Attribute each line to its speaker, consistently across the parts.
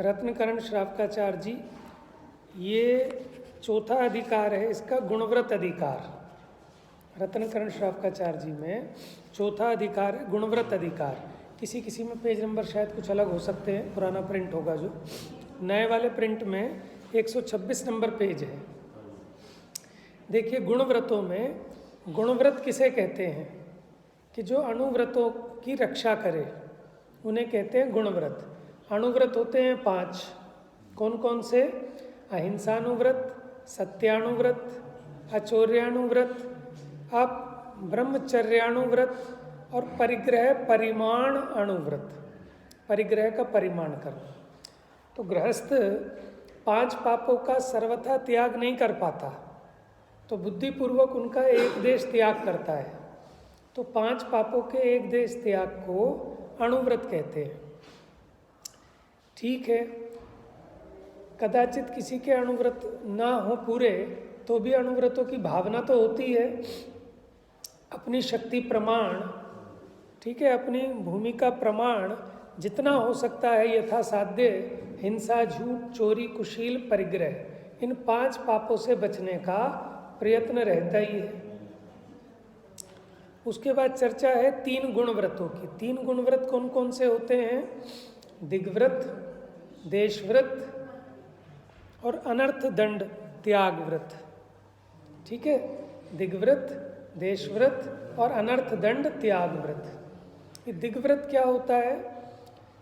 Speaker 1: रत्नकरण श्रावकाचार्य जी, ये चौथा अधिकार है इसका, गुणव्रत अधिकार। रत्नकरण श्रावकाचार्य जी में चौथा अधिकार है गुणव्रत अधिकार। किसी किसी में पेज नंबर शायद कुछ अलग हो सकते हैं, पुराना प्रिंट होगा जो। नए वाले प्रिंट में 126 नंबर पेज है। देखिए, गुणव्रतों में गुणव्रत किसे कहते हैं कि जो अणुव्रतों की रक्षा करे, उन्हें कहते हैं गुणव्रत। अणुव्रत होते हैं 5। कौन कौन से? अहिंसानुव्रत, सत्यानुव्रत, अचौर्यानुव्रत, ब्रह्मचर्यानुव्रत और परिग्रह परिमाण अणुव्रत। परिग्रह का परिमाण करना। तो गृहस्थ 5 पापों का सर्वथा त्याग नहीं कर पाता, तो बुद्धिपूर्वक उनका एक देश त्याग करता है। तो 5 पापों के एक देश त्याग को अणुव्रत कहते हैं। ठीक है, कदाचित किसी के अणुव्रत ना हो पूरे, तो भी अणुव्रतों की भावना तो होती है। अपनी शक्ति प्रमाण, ठीक है, अपनी भूमिका प्रमाण जितना हो सकता है यथासाध्य हिंसा, झूठ, चोरी, कुशील, परिग्रह, इन 5 पापों से बचने का प्रयत्न रहता ही है। उसके बाद चर्चा है 3 गुणव्रतों की। 3 गुणव्रत कौन कौन से होते हैं? दिग्व्रत, देशव्रत और अनर्थ दंड त्याग व्रत। ठीक है, दिग्व्रत, देशव्रत और अनर्थ दंड त्याग व्रत। ये दिग्व्रत क्या होता है?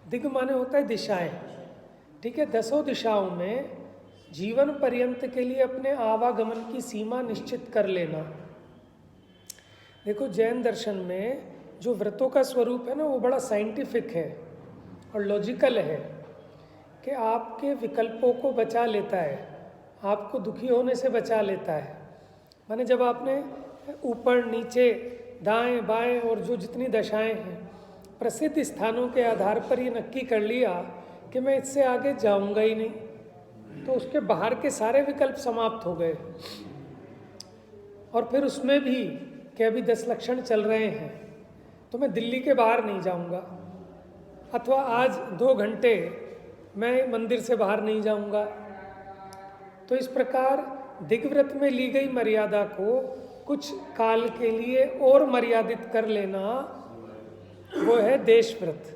Speaker 1: दिग माने होता है दिशाएं। ठीक है, 10 दिशाओं में जीवन पर्यंत के लिए अपने आवागमन की सीमा निश्चित कर लेना। देखो, जैन दर्शन में जो व्रतों का स्वरूप है ना, वो बड़ा साइंटिफिक है और लॉजिकल है कि आपके विकल्पों को बचा लेता है, आपको दुखी होने से बचा लेता है। माने जब आपने ऊपर नीचे दाएं बाएं और जो जितनी दशाएं हैं, प्रसिद्ध स्थानों के आधार पर ये नक्की कर लिया कि मैं इससे आगे जाऊंगा ही नहीं, तो उसके बाहर के सारे विकल्प समाप्त हो गए। और फिर उसमें भी कि अभी 10 लक्षण चल रहे हैं, तो मैं दिल्ली के बाहर नहीं जाऊंगा, अथवा आज 2 घंटे मैं मंदिर से बाहर नहीं जाऊंगा। तो इस प्रकार दिग्व्रत में ली गई मर्यादा को कुछ काल के लिए और मर्यादित कर लेना, वो है देशव्रत।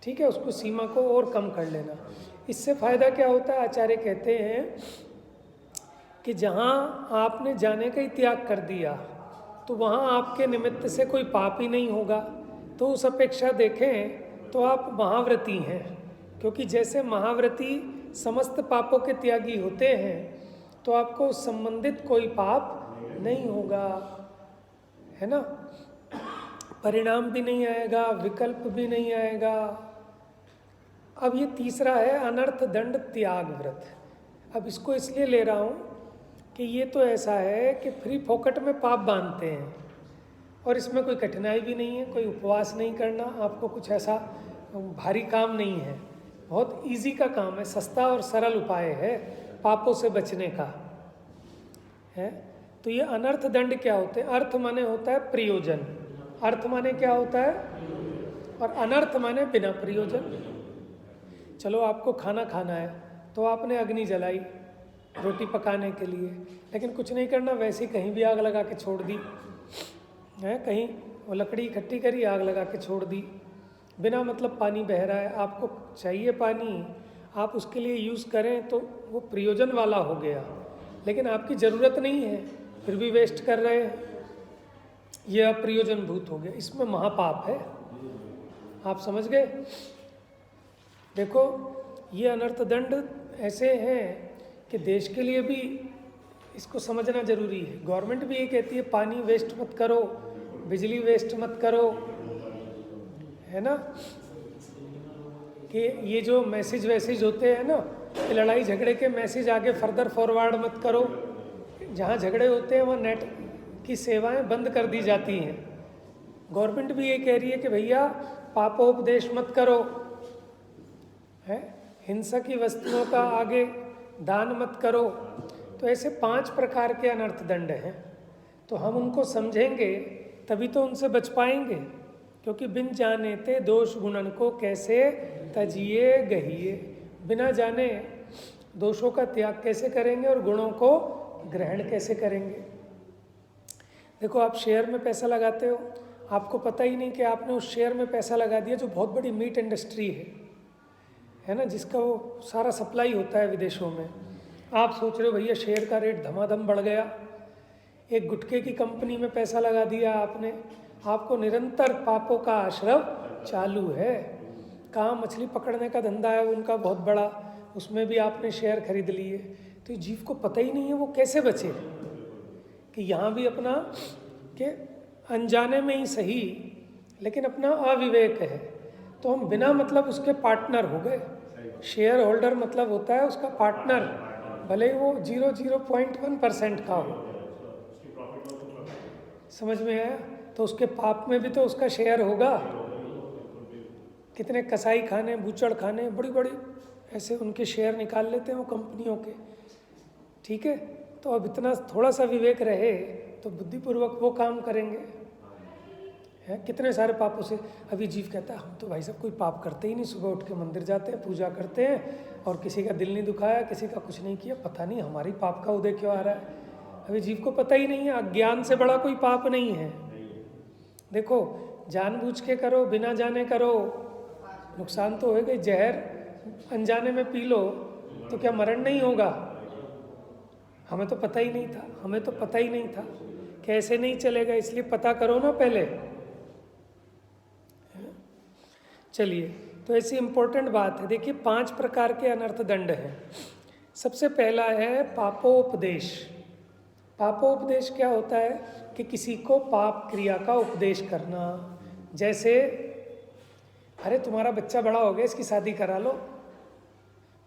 Speaker 1: ठीक है, उसको सीमा को और कम कर लेना। इससे फायदा क्या होता है? आचार्य कहते हैं कि जहाँ आपने जाने का ही त्याग कर दिया, तो वहाँ आपके निमित्त से कोई पाप ही नहीं होगा। तो उस अपेक्षा देखें तो आप महाव्रती हैं, क्योंकि जैसे महाव्रती समस्त पापों के त्यागी होते हैं, तो आपको संबंधित कोई पाप नहीं होगा, है ना। परिणाम भी नहीं आएगा, विकल्प भी नहीं आएगा। अब ये तीसरा है अनर्थ दंड त्याग व्रत। अब इसको इसलिए ले रहा हूँ कि ये तो ऐसा है कि फ्री फोकट में पाप बांधते हैं, और इसमें कोई कठिनाई भी नहीं है, कोई उपवास नहीं करना, आपको कुछ ऐसा भारी काम नहीं है, बहुत इजी का काम है, सस्ता और सरल उपाय है पापों से बचने का है। तो ये अनर्थ दंड क्या होते हैं? अर्थ माने होता है प्रयोजन, अर्थ माने क्या होता है, और अनर्थ माने बिना प्रयोजन। चलो, आपको खाना खाना है तो आपने अग्नि जलाई रोटी पकाने के लिए, लेकिन कुछ नहीं करना, वैसे ही कहीं भी आग लगा के छोड़ दी है, कहीं वो लकड़ी इकट्ठी करी, आग लगा के छोड़ दी, बिना मतलब पानी बह रहा है, आपको चाहिए पानी, आप उसके लिए यूज़ करें तो वो प्रयोजन वाला हो गया, लेकिन आपकी ज़रूरत नहीं है फिर भी वेस्ट कर रहे हैं, ये अप्रयोजन भूत हो गया। इसमें महापाप है, आप समझ गए। देखो, ये अनर्थ दंड ऐसे हैं कि देश के लिए भी इसको समझना जरूरी है। गवर्नमेंट भी ये कहती है पानी वेस्ट मत करो, बिजली वेस्ट मत करो, है ना, कि ये जो मैसेज होते हैं ना, लड़ाई झगड़े के मैसेज आगे फर्दर फॉरवर्ड मत करो। जहाँ झगड़े होते हैं वहाँ नेट की सेवाएं बंद कर दी जाती हैं। गवर्नमेंट भी ये कह रही है कि भैया पापोपदेश मत करो, है, हिंसा की वस्तुओं का आगे दान मत करो। तो ऐसे 5 प्रकार के अनर्थ दंड हैं, तो हम उनको समझेंगे तभी तो उनसे बच पाएंगे, क्योंकि बिन जाने ते दोष गुणन को कैसे तजिए गहिए। बिना जाने दोषों का त्याग कैसे करेंगे और गुणों को ग्रहण कैसे करेंगे। देखो, आप शेयर में पैसा लगाते हो, आपको पता ही नहीं कि आपने उस शेयर में पैसा लगा दिया जो बहुत बड़ी मीट इंडस्ट्री है ना, जिसका वो सारा सप्लाई होता है विदेशों में। आप सोच रहे हो भैया शेयर का रेट धमाधम बढ़ गया, एक गुटखे की कंपनी में पैसा लगा दिया आपने, आपको निरंतर पापों का आश्रव चालू है। कहाँ मछली पकड़ने का धंधा है उनका बहुत बड़ा, उसमें भी आपने शेयर खरीद लिए। तो जीव को पता ही नहीं है वो कैसे बचे, कि यहाँ भी अपना के अनजाने में ही सही, लेकिन अपना अविवेक है। तो हम बिना मतलब उसके पार्टनर हो गए। शेयर होल्डर मतलब होता है उसका पार्टनर, भले ही वो 0.1% का हो। समझ में आया? तो उसके पाप में भी तो उसका शेयर होगा। कितने कसाई खाने, बूचड़ खाने, बड़ी बड़ी ऐसे उनके शेयर निकाल लेते हैं वो कंपनियों के। ठीक है, तो अब इतना थोड़ा सा विवेक रहे तो बुद्धिपूर्वक वो काम करेंगे। है कितने सारे पापों से अभी जीव कहता है हम तो भाई साहब कोई पाप करते ही नहीं, सुबह उठ के मंदिर जाते हैं, पूजा करते हैं और किसी का दिल नहीं दुखाया, किसी का कुछ नहीं किया, पता नहीं हमारी पाप का उदय क्यों आ रहा है। अभी जीव को पता ही नहीं है, अज्ञान से बड़ा कोई पाप नहीं है। देखो, जानबूझ के करो, बिना जाने करो, नुकसान तो होगा। जहर अनजाने में पी लो तो क्या मरण नहीं होगा? हमें तो पता ही नहीं था, हमें तो पता ही नहीं था, कैसे नहीं चलेगा, इसलिए पता करो ना पहले। चलिए, तो ऐसी इम्पोर्टेंट बात है। देखिए, 5 प्रकार के अनर्थ दंड हैं। सबसे पहला है पापोपदेश। पापोपदेश क्या होता है कि किसी को पाप क्रिया का उपदेश करना। जैसे, अरे तुम्हारा बच्चा बड़ा हो गया, इसकी शादी करा लो।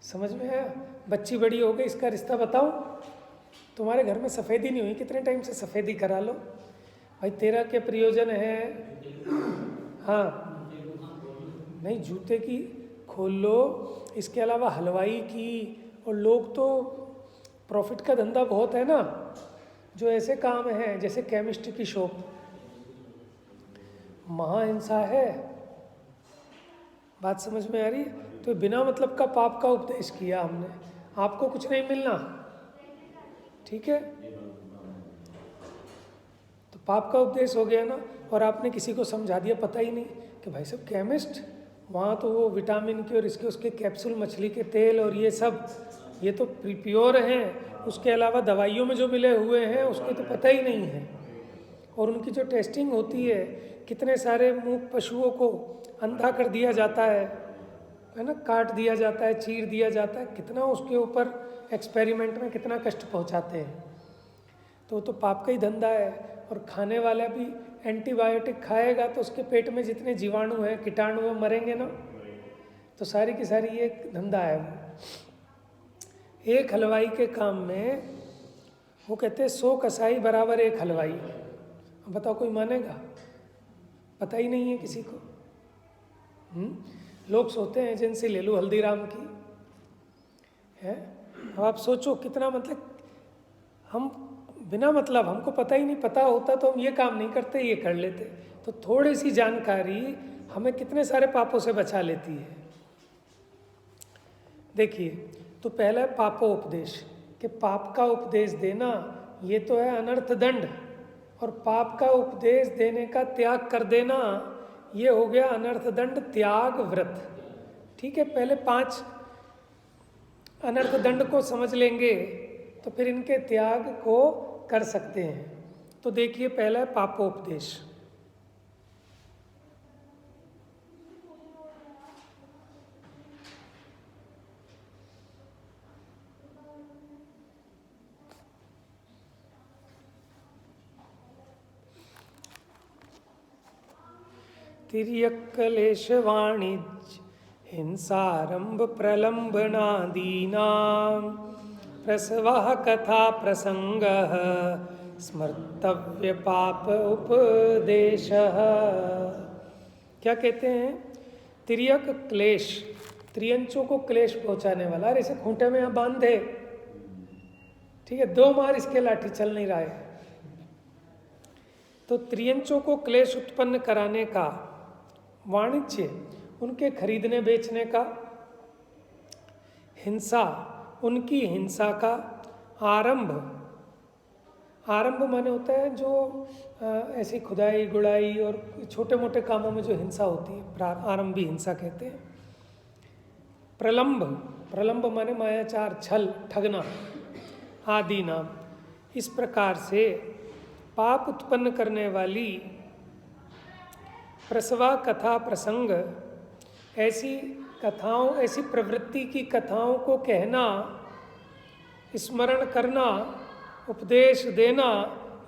Speaker 1: समझ में आया? बच्ची बड़ी हो गई, इसका रिश्ता बताओ। तुम्हारे घर में सफ़ेदी नहीं हुई, कितने टाइम से सफ़ेदी करा लो। भाई तेरा क्या प्रयोजन है? हाँ, नहीं, जूते की खोल लो, इसके अलावा हलवाई की, और लोग तो प्रॉफिट का धंधा बहुत है ना, जो ऐसे काम हैं जैसे केमिस्ट की शॉप, महाहिंसा है। बात समझ में आ रही है? तो बिना मतलब का पाप का उपदेश किया हमने, आपको कुछ नहीं मिलना। ठीक है, तो पाप का उपदेश हो गया ना। और आपने किसी को समझा दिया, पता ही नहीं कि भाई साहब केमिस्ट, वहाँ तो वो विटामिन के और इसके उसके कैप्सूल, मछली के तेल और ये सब, ये तो प्योर हैं, उसके अलावा दवाइयों में जो मिले हुए हैं उसके तो पता ही नहीं है। और उनकी जो टेस्टिंग होती है, कितने सारे मूक पशुओं को अंधा कर दिया जाता है ना, काट दिया जाता है, चीर दिया जाता है, कितना उसके ऊपर एक्सपेरिमेंट में कितना कष्ट पहुंचाते हैं। तो पाप का ही धंधा है। और खाने वाला भी एंटीबायोटिक खाएगा तो उसके पेट में जितने जीवाणु हैं, कीटाणु हैं, मरेंगे ना। तो सारी की सारी ये धंधा है। एक हलवाई के काम में वो कहते हैं 100 कसाई बराबर एक हलवाई। अब बताओ कोई मानेगा? पता ही नहीं है किसी को। लोग सोते हैं एजेंसी ले लो हल्दीराम की है। अब आप सोचो कितना, मतलब हम बिना मतलब, हमको पता ही नहीं, पता होता तो हम ये काम नहीं करते, ये कर लेते। तो थोड़ी सी जानकारी हमें कितने सारे पापों से बचा लेती है। देखिए, तो पहला है पापोपदेश, कि पाप का उपदेश देना, ये तो है अनर्थ दंड। और पाप का उपदेश देने का त्याग कर देना, ये हो गया अनर्थ दंड त्याग व्रत। ठीक है, पहले 5 अनर्थ दंड को समझ लेंगे तो फिर इनके त्याग को कर सकते हैं। तो देखिए, पहला है पापोपदेश। तिर्यक क्लेश वाणिज्य हिंसारंभ प्रलंबनादीनां प्रसवः कथा प्रसंगः स्मर्तव्य पाप उपदेशः। क्या कहते हैं? तिर्यक क्लेश, त्रियंचों को क्लेश पहुंचाने वाला। अरे इसे खूंटे में यहाँ बांध दे, ठीक है, 2 मार इसके लाठी चल नहीं रहा है। तो त्रियंचों को क्लेश उत्पन्न कराने का वाणिज्य, उनके खरीदने बेचने का, हिंसा, उनकी हिंसा का आरंभ, आरंभ माने होता है जो ऐसी खुदाई गुड़ाई और छोटे मोटे कामों में जो हिंसा होती है, आरंभ भी हिंसा कहते हैं। प्रलंब, प्रलंब माने मायाचार, छल, ठगना आदि नाम। इस प्रकार से पाप उत्पन्न करने वाली प्रसवा कथा प्रसंग, ऐसी कथाओं, ऐसी प्रवृत्ति की कथाओं को कहना, स्मरण करना, उपदेश देना,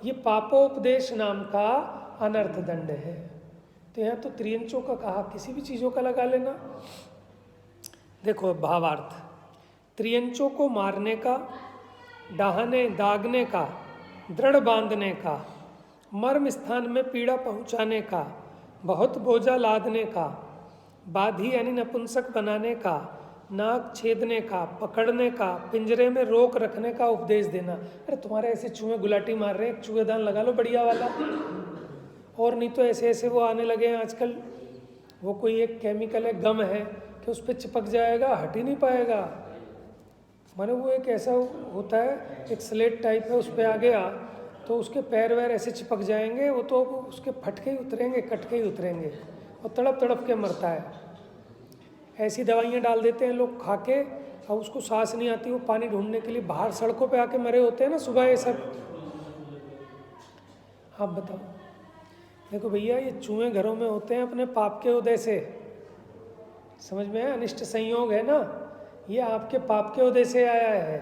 Speaker 1: ये पापोपदेश नाम का अनर्थ दंड है। तो यहाँ तो त्रियंचों का कहा, किसी भी चीज़ों का लगा लेना। देखो भावार्थ, त्रियंचों को मारने का, डाहने दागने का, दृढ़ बांधने का, मर्म स्थान में पीड़ा पहुँचाने का, बहुत बोझा लादने का, बाधी यानी नपुंसक बनाने का, नाक छेदने का, पकड़ने का, पिंजरे में रोक रखने का उपदेश देना। अरे तुम्हारे ऐसे चूहे गुलाटी मार रहे हैं, चूहेदान लगा लो बढ़िया वाला, और नहीं तो ऐसे ऐसे वो आने लगे हैं आजकल, वो कोई एक केमिकल है, गम है कि उस पर चिपक जाएगा, हट ही नहीं पाएगा। माने वो एक ऐसा होता है, एक स्लेट टाइप है, उस पर आ गया तो उसके पैर वैर ऐसे चिपक जाएंगे, वो तो उसके फटके ही उतरेंगे, कटके ही उतरेंगे, और तड़प तड़प के मरता है। ऐसी दवाइयाँ डाल देते हैं लोग खा के, और उसको सांस नहीं आती, वो पानी ढूंढने के लिए बाहर सड़कों पे आके मरे होते हैं ना सुबह ये सब। आप बताओ, देखो भैया ये चूहे घरों में होते हैं अपने पाप के उदय से, समझ में है, अनिष्ट संयोग है ना, ये आपके पाप के उदय से आया है।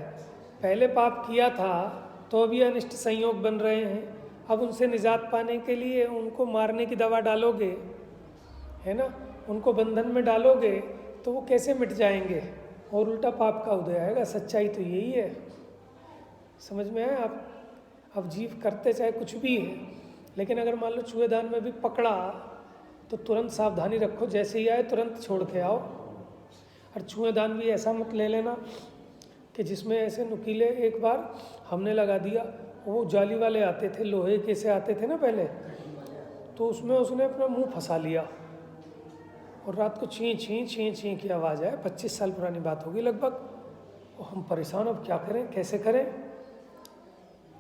Speaker 1: पहले पाप किया था तो अभी अनिष्ट संयोग बन रहे हैं, अब उनसे निजात पाने के लिए उनको मारने की दवा डालोगे, है ना, उनको बंधन में डालोगे तो वो कैसे मिट जाएंगे, और उल्टा पाप का उदय आएगा। सच्चाई तो यही है, समझ में है आप। अब जीव करते चाहे कुछ भी है, लेकिन अगर मान लो चूहेदान में भी पकड़ा तो तुरंत सावधानी रखो, जैसे ही आए तुरंत छोड़ के आओ। और चूहेदान भी ऐसा मत ले लेना कि जिसमें ऐसे नुकीले, एक बार हमने लगा दिया, वो जाली वाले आते थे, लोहे के से आते थे ना पहले, तो उसमें उसने अपना मुंह फंसा लिया और रात को छीं छीं छीं छीं की आवाज़ आए। 25 साल पुरानी बात होगी लगभग, और हम परेशान, अब क्या करें, कैसे करें।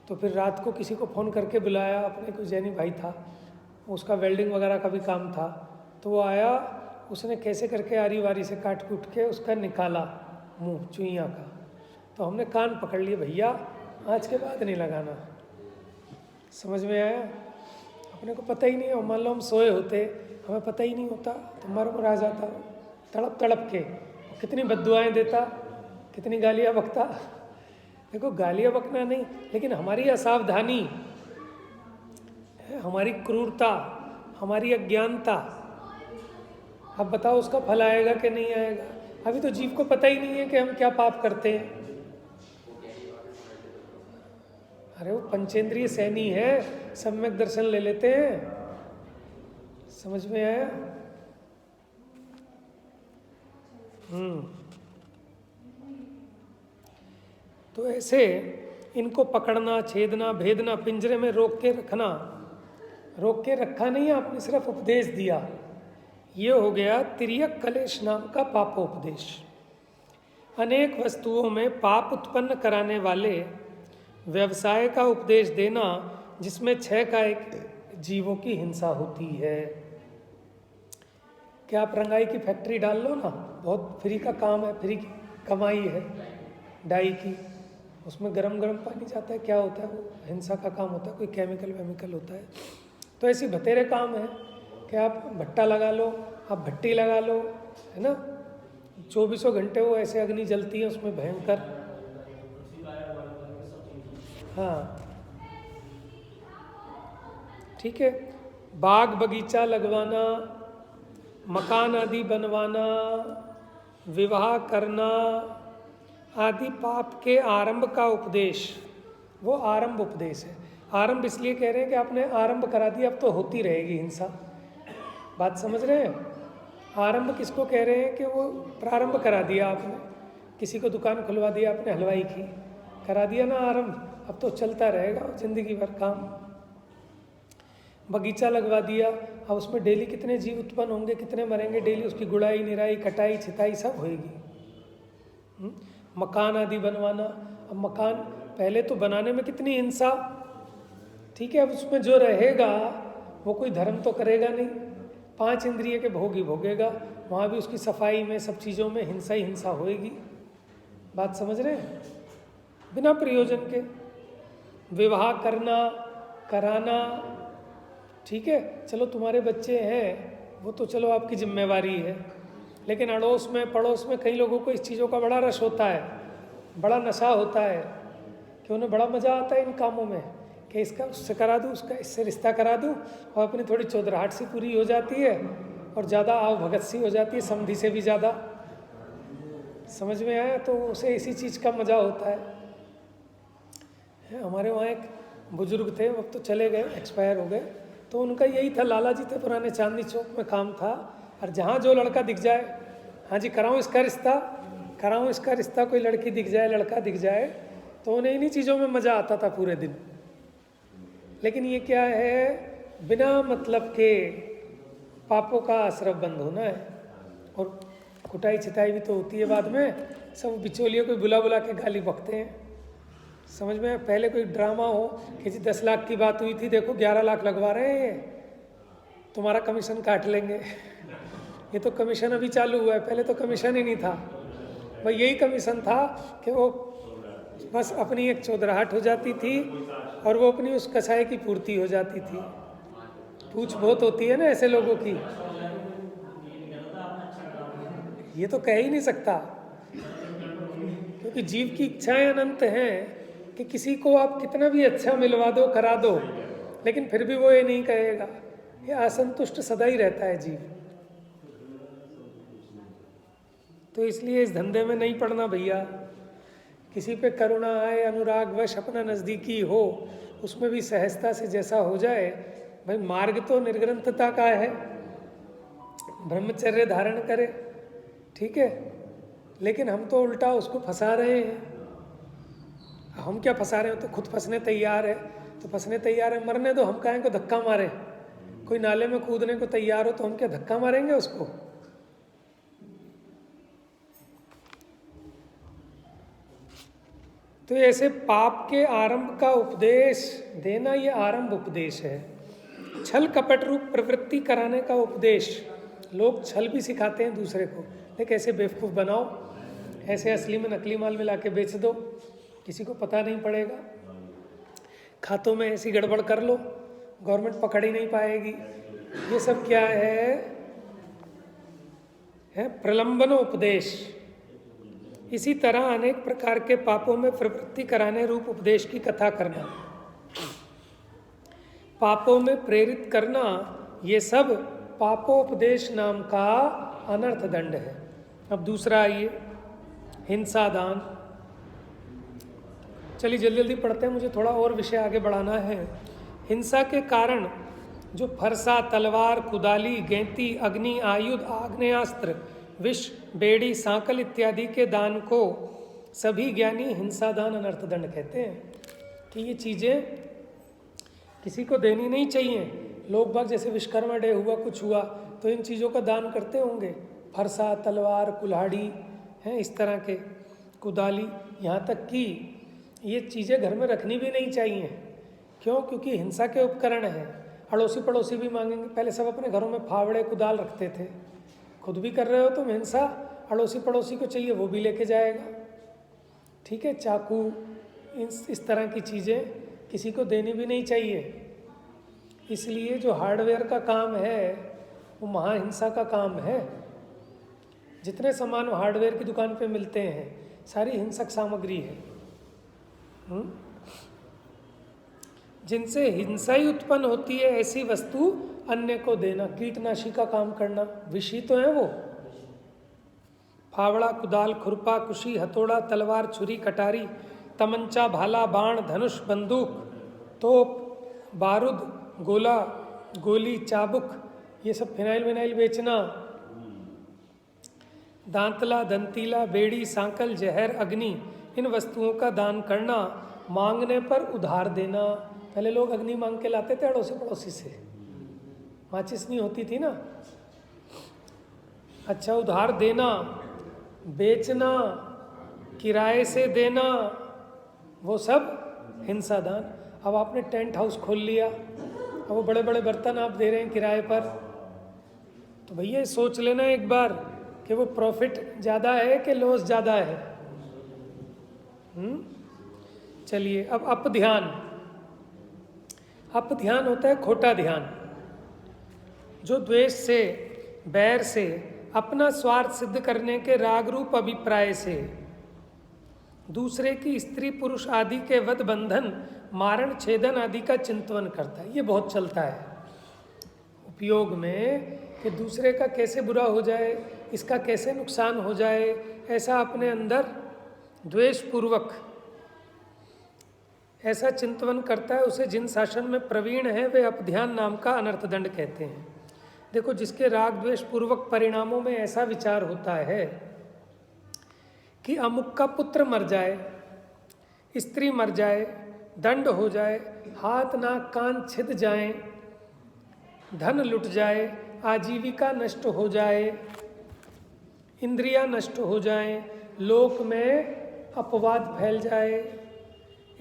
Speaker 1: तो फिर रात को किसी को फ़ोन करके बुलाया, अपने कोई जैनी भाई था, उसका वेल्डिंग वगैरह का भी काम था, तो वो आया, उसने कैसे करके आरी वारी से काट कूट के उसका निकाला मुंह चुईया का। तो हमने कान पकड़ लिए, भैया आज के बाद नहीं लगाना। समझ में आया, अपने को पता ही नहीं है, और मान लो हम सोए होते, हमें पता ही नहीं होता, तो मर आ जाता तड़प तड़प के, कितनी बद्दुआएं देता, कितनी गालियाँ बकता। देखो गालियाँ बकना नहीं, लेकिन हमारी असावधानी, हमारी क्रूरता, हमारी अज्ञानता, अब बताओ उसका फल आएगा कि नहीं आएगा। अभी तो जीव को पता ही नहीं है कि हम क्या पाप करते हैं। अरे वो पंचेंद्रिय सैनी है, सम्यक दर्शन ले लेते हैं। समझ में आया? तो ऐसे इनको पकड़ना, छेदना, भेदना, पिंजरे में रोक के रखना, रोक के रखा नहीं, आपने सिर्फ उपदेश दिया। ये हो गया तिर्यक कलेश नाम का पापोपदेश। अनेक वस्तुओं में पाप उत्पन्न कराने वाले व्यवसाय का उपदेश देना, जिसमें 6 का एक जीवों की हिंसा होती है। क्या आप रंगाई की फैक्ट्री डाल लो ना, बहुत फ्री का काम है, फ्री की कमाई है डाई की, उसमें गरम गरम पानी जाता है, क्या होता है वो हिंसा का काम होता है, कोई केमिकल वेमिकल होता है। तो ऐसी बतेरे काम है कि आप भट्टा लगा लो, आप भट्टी लगा लो, है ना, 24 घंटे वो ऐसे अग्नि जलती है उसमें भयंकर। हाँ ठीक है, बाग बगीचा लगवाना, मकान आदि बनवाना, विवाह करना आदि पाप के आरंभ का उपदेश, वो आरंभ उपदेश है। आरंभ इसलिए कह रहे हैं कि आपने आरंभ करा दिया, अब तो होती रहेगी हिंसा। बात समझ रहे हैं? आरंभ किसको कह रहे हैं कि वो प्रारंभ करा दिया आपने, किसी को दुकान खुलवा दिया आपने हलवाई की, करा दिया ना आरंभ, अब तो चलता रहेगा जिंदगी भर काम। बगीचा लगवा दिया, अब उसमें डेली कितने जीव उत्पन्न होंगे, कितने मरेंगे, डेली उसकी गुड़ाई, निराई, कटाई, छिताई सब होएगी। मकान आदि बनवाना। अब मकान पहले तो बनाने में कितनी हिंसा, ठीक है। अब उसमें जो रहेगा वो कोई धर्म तो करेगा नहीं, 5 इंद्रिय के भोग ही भोगेगा, वहाँ भी उसकी सफाई में सब चीज़ों में हिंसा ही हिंसा होएगी। बात समझ रहे हैं? बिना प्रयोजन के विवाह करना कराना, ठीक है, चलो तुम्हारे बच्चे हैं वो तो चलो आपकी जिम्मेवारी है, लेकिन अड़ोस में पड़ोस में कई लोगों को इस चीज़ों का बड़ा रश होता है, बड़ा नशा होता है कि उन्हें बड़ा मज़ा आता है इन कामों में कि इसका उससे करा दूँ, उसका इससे रिश्ता करा दूँ, और अपनी थोड़ी चौधराहट सी पूरी हो जाती है और ज़्यादा आव भगत सी हो जाती है, समधी से भी ज़्यादा। समझ में आया? तो उसे इसी चीज़ का मज़ा होता है। हमारे वहाँ एक बुजुर्ग थे, अब तो चले गए, एक्सपायर हो गए, तो उनका यही था, लाला जी थे, पुराने चांदनी चौक में काम था, और जहाँ जो लड़का दिख जाए, हाँ जी कराऊँ इसका रिश्ता, कराऊँ इसका रिश्ता, कोई लड़की दिख जाए, लड़का दिख जाए, तो उन्हें इन्हीं चीज़ों में मज़ा आता था पूरे दिन। लेकिन ये क्या है, बिना मतलब के पापों का आश्रय बंद होना है। और कुटाई छिताई भी तो होती है बाद में, सब बिचौलियों को बुला बुला के गाली बकते हैं। समझ में? पहले कोई ड्रामा हो कि जी 10 लाख की बात हुई थी, देखो 11 लाख लगवा रहे हैं, तुम्हारा कमीशन काट लेंगे। ये तो कमीशन अभी चालू हुआ है, पहले तो कमीशन ही नहीं था। भाई यही कमीशन था कि वो बस अपनी एक चौधराहट हो जाती थी और वो अपनी उस कसाई की पूर्ति हो जाती थी। पूछ बहुत होती है ना ऐसे लोगों की, ये तो कह ही नहीं सकता, क्योंकि जीव की इच्छाएं अनंत हैं कि किसी को आप कितना भी अच्छा मिलवा दो, करा दो, लेकिन फिर भी वो ये नहीं कहेगा, ये असंतुष्ट सदा ही रहता है जीव। तो इसलिए इस धंधे में नहीं पड़ना भैया। किसी पे करुणा आए, अनुराग वश अपना नज़दीकी हो, उसमें भी सहजता से जैसा हो जाए। भाई मार्ग तो निर्ग्रंथता का है, ब्रह्मचर्य धारण करे, ठीक है, लेकिन हम तो उल्टा उसको फंसा रहे हैं। हम क्या फंसा रहे हैं, तो खुद फंसने तैयार है, तो फंसने तैयार है, मरने दो, हम काहे को धक्का मारे। कोई नाले में कूदने को तैयार हो तो हम क्या धक्का मारेंगे उसको? तो ऐसे पाप के आरंभ का उपदेश देना, ये आरंभ उपदेश है। छल कपट रूप प्रवृत्ति कराने का उपदेश, लोग छल भी सिखाते हैं दूसरे को, लेकिन ऐसे बेवकूफ़ बनाओ, ऐसे असली में नकली माल मिला के बेच दो, किसी को पता नहीं पड़ेगा, खातों में ऐसी गड़बड़ कर लो, गवर्नमेंट पकड़ ही नहीं पाएगी। ये सब क्या है प्रलंबनोपदेश। इसी तरह अनेक प्रकार के पापों में प्रवृत्ति कराने रूप उपदेश की कथा करना, पापों में प्रेरित करना, ये सब पापोपदेश नाम का अनर्थ दंड है। अब दूसरा आइए, हिंसा दान। चलिए जल्दी जल्दी पढ़ते हैं, मुझे थोड़ा और विषय आगे बढ़ाना है। हिंसा के कारण जो फरसा, तलवार, कुदाली, गेंती, अग्नि, आयुध, आग्नेयास्त्र, विष, बेड़ी, सांकल इत्यादि के दान को सभी ज्ञानी हिंसा दान अनर्थ दंड कहते हैं कि ये चीज़ें किसी को देनी नहीं चाहिए। लोग बाग जैसे विश्वकर्मा डे हुआ, कुछ हुआ, तो इन चीज़ों का दान करते होंगे, फरसा, तलवार, कुल्हाड़ी हैं, इस तरह के, कुदाली, यहाँ तक कि ये चीज़ें घर में रखनी भी नहीं चाहिए। क्यों? क्योंकि हिंसा के उपकरण हैं। अड़ोसी पड़ोसी भी मांगेंगे। पहले सब अपने घरों में फावड़े, कुदाल रखते थे, खुद भी कर रहे हो तुम हिंसा, अड़ोसी पड़ोसी को चाहिए वो भी लेके जाएगा, ठीक है। चाकू, इस तरह की चीज़ें किसी को देनी भी नहीं चाहिए। इसलिए जो हार्डवेयर का काम है वो महाहिंसा का काम है। जितने सामान हार्डवेयर की दुकान पे मिलते हैं सारी हिंसक सामग्री है। जिनसे हिंसा ही उत्पन्न होती है ऐसी वस्तु अन्य को देना, कीटनाशी का काम करना, विषी तो है वो। फावड़ा, कुदाल, खुरपा, कुशी, हथौड़ा, तलवार, छुरी, कटारी, तमंचा, भाला, बाण, धनुष, बंदूक, तोप, बारूद, गोला, गोली, चाबुक, ये सब फिनाइल विनाइल बेचना, दांतला, दंतीला, बेड़ी, सांकल, जहर, अग्नि, इन वस्तुओं का दान करना, मांगने पर उधार देना। पहले लोग अग्नि मांग के लाते थे अड़ोसी पड़ोसी से, माचिस नहीं होती थी ना। अच्छा, उधार देना, बेचना, किराए से देना, वो सब हिंसा दान। अब आपने टेंट हाउस खोल लिया, अब वो बड़े बड़े बर्तन आप दे रहे हैं किराए पर, तो भैया सोच लेना एक बार कि वो प्रॉफिट ज़्यादा है कि लॉस ज़्यादा है। चलिए, अब अपध्यान। अपध्यान होता है खोटा ध्यान, जो द्वेष से, बैर से, अपना स्वार्थ सिद्ध करने के राग रूप अभिप्राय से दूसरे की स्त्री पुरुष आदि के वध, बंधन, मारण, छेदन आदि का चिंतन करता है। ये बहुत चलता है उपयोग में कि दूसरे का कैसे बुरा हो जाए, इसका कैसे नुकसान हो जाए, ऐसा अपने अंदर द्वेष पूर्वक ऐसा चिंतन करता है। उसे जिन शासन में प्रवीण है वे अपध्यान नाम का अनर्थ दंड कहते हैं। देखो, जिसके राग द्वेष पूर्वक परिणामों में ऐसा विचार होता है कि अमुक का पुत्र मर जाए, स्त्री मर जाए, दंड हो जाए, हाथ नाक कान छिद जाएं, धन लुट जाए, आजीविका नष्ट हो जाए, इंद्रियां नष्ट हो जाएं, लोक में अपवाद फैल जाए,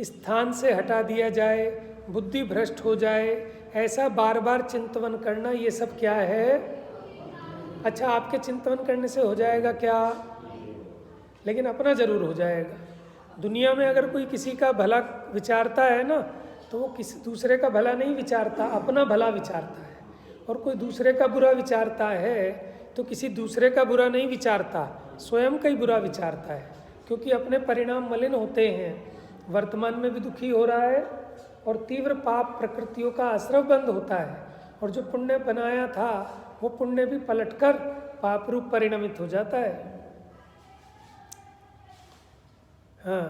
Speaker 1: स्थान से हटा दिया जाए, बुद्धि भ्रष्ट हो जाए, ऐसा बार बार चिंतन करना, ये सब क्या है? अच्छा, आपके चिंतन करने से हो जाएगा क्या? लेकिन अपना जरूर हो जाएगा। दुनिया में अगर कोई किसी का भला विचारता है ना, तो वो किसी दूसरे का भला नहीं विचारता, अपना भला विचारता है। और कोई दूसरे का बुरा विचारता है तो किसी दूसरे का बुरा नहीं विचारता, स्वयं का ही बुरा विचारता है, क्योंकि अपने परिणाम मलिन होते हैं। वर्तमान में भी दुखी हो रहा है और तीव्र पाप प्रकृतियों का आश्रव बंद होता है, और जो पुण्य बनाया था वो पुण्य भी पलटकर पाप रूप परिणमित हो जाता है। हाँ,